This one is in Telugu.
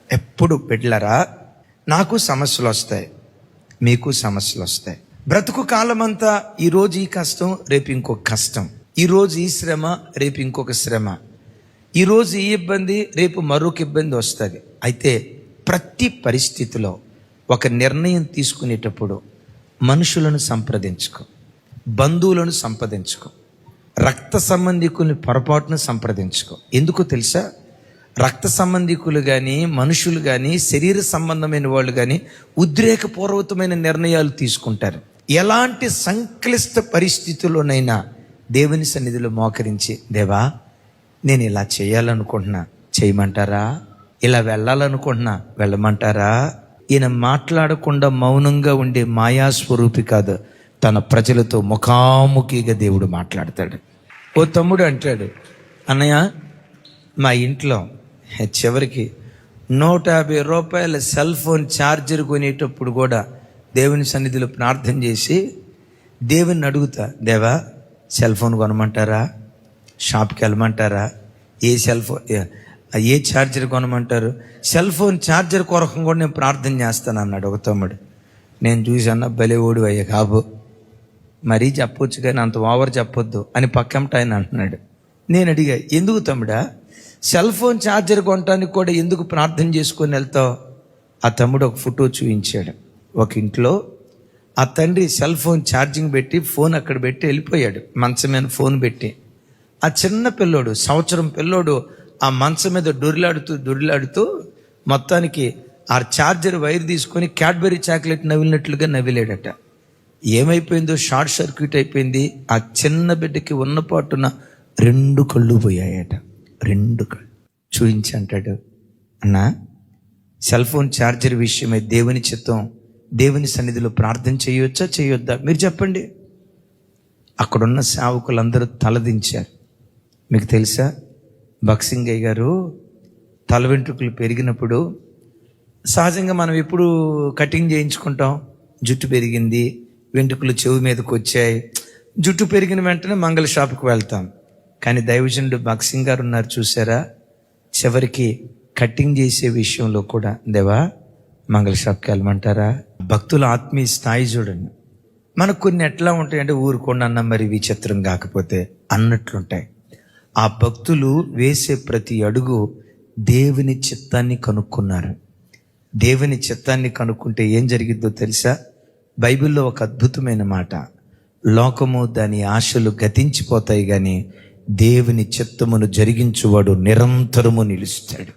ఎప్పుడు బిడ్డలారా, నాకు సమస్యలు వస్తాయి, మీకు సమస్యలు వస్తాయి. బ్రతుకు కాలమంతా ఈరోజు ఈ కష్టం, రేపు ఇంకొక కష్టం, ఈరోజు ఈ శ్రమ, రేపు ఇంకొక శ్రమ, ఈరోజు ఈ ఇబ్బంది, రేపు మరొక ఇబ్బంది వస్తుంది. అయితే ప్రతి పరిస్థితిలో ఒక నిర్ణయం తీసుకునేటప్పుడు మనుషులను సంప్రదించుకో, బంధువులను సంప్రదించుకో, రక్త సంబంధికుల్ని పొరపాటును సంప్రదించుకో. ఎందుకో తెలుసా? రక్త సంబంధికులు కానీ, మనుషులు కానీ, శరీర సంబంధమైన వాళ్ళు కానీ ఉద్రేకపూర్వకమైన నిర్ణయాలు తీసుకుంటారు. ఎలాంటి సంక్లిష్ట పరిస్థితుల్లోనైనా దేవుని సన్నిధిలో మోకరించి, దేవా నేను ఇలా చేయాలనుకుంటున్నా, చేయమంటారా? ఇలా వెళ్ళాలనుకుంటున్నా, వెళ్ళమంటారా? ఈయన మాట్లాడకుండా మౌనంగా ఉండే మాయాస్వరూపి కాదు, తన ప్రజలతో ముఖాముఖిగా దేవుడు మాట్లాడతాడు. ఓ తమ్ముడు అంటాడు, అన్నయ్య మా ఇంట్లో చివరికి 150 రూపాయల సెల్ ఫోన్ ఛార్జర్ కొనేటప్పుడు కూడా దేవుని సన్నిధిలో ప్రార్థన చేసి దేవుని అడుగుతా, దేవా సెల్ ఫోన్ కొనమంటారా? షాప్కి వెళ్ళమంటారా? ఏ ఛార్జర్ కొనమంటారు? సెల్ ఫోన్ ఛార్జర్ కొరకు కూడా నేను ప్రార్థన చేస్తాను అన్నాడు ఒక తమ్ముడు. నేను చూసన్నా భలే ఓడి అయ్యా కాబు, మరీ చెప్పొచ్చు కానీ అంత ఓవర్ చెప్పొద్దు అని పక్కంట ఆయన అంటున్నాడు. నేను అడిగా, ఎందుకు తమ్ముడా సెల్ ఫోన్ ఛార్జర్ కొనడానికి కూడా ఎందుకు ప్రార్థన చేసుకొని వెళ్తావు? ఆ తమ్ముడు ఒక ఫోటో చూపించాడు. ఒక ఇంట్లో ఆ తండ్రి సెల్ ఫోన్ ఛార్జింగ్ పెట్టి ఫోన్ అక్కడ పెట్టి వెళ్ళిపోయాడు, మంచం మీద ఫోన్ పెట్టి. ఆ చిన్న పిల్లోడు, సంవత్సరం పిల్లోడు ఆ మంచం మీద దొరిలాడుతూ మొత్తానికి ఆ ఛార్జర్ వైర్ తీసుకొని క్యాడ్బరీ చాక్లెట్ నవ్వినట్లుగా నవ్విలేడట. ఏమైపోయిందో, షార్ట్ సర్క్యూట్ అయిపోయింది. ఆ చిన్న బిడ్డకి ఉన్న పాటున 2 కళ్ళు పోయాయట. 2 కళ్ళు చూయించి అంటాడు, అన్నా సెల్ ఫోన్ ఛార్జర్ విషయమై దేవుని చిత్తం, దేవుని సన్నిధిలో ప్రార్థన చేయొచ్చా చేయొద్దా మీరు చెప్పండి. అక్కడున్న సేవకులందరూ తలదించారు. మీకు తెలుసా, బక్సింగయ్య గారు తల వెంట్రుకలు పెరిగినప్పుడు సహజంగా మనం ఎప్పుడు కటింగ్ చేయించుకుంటాం, జుట్టు పెరిగింది, వెంట్రుకలు చెవి మీదకి వచ్చాయి, జుట్టు పెరిగిన వెంటనే మంగళ షాప్కి వెళ్తాం. కానీ దైవజనుడు బక్సింగ్ గారు ఉన్నారు చూసారా, చివరికి కటింగ్ చేసే విషయంలో కూడా, దేవా మంగళ షాప్కి వెళ్ళమంటారా? భక్తుల ఆత్మీయ స్థాయి చూడండి. మనకు కొన్ని ఎట్లా ఉంటాయంటే, ఊరుకోండి అన్న మరి విచిత్రం కాకపోతే అన్నట్లుంటాయి. ఆ భక్తులు వేసే ప్రతి అడుగు దేవుని చిత్తాన్ని కనుక్కున్నారు. దేవుని చిత్తాన్ని కనుక్కుంటే ఏం జరిగిద్దో తెలుసా? బైబిల్లో ఒక అద్భుతమైన మాట, లోకము దాని ఆశలు గతించిపోతాయి కానీ దేవుని చిత్తమును జరిగించువాడు నిరంతరము నిలుస్తాడు.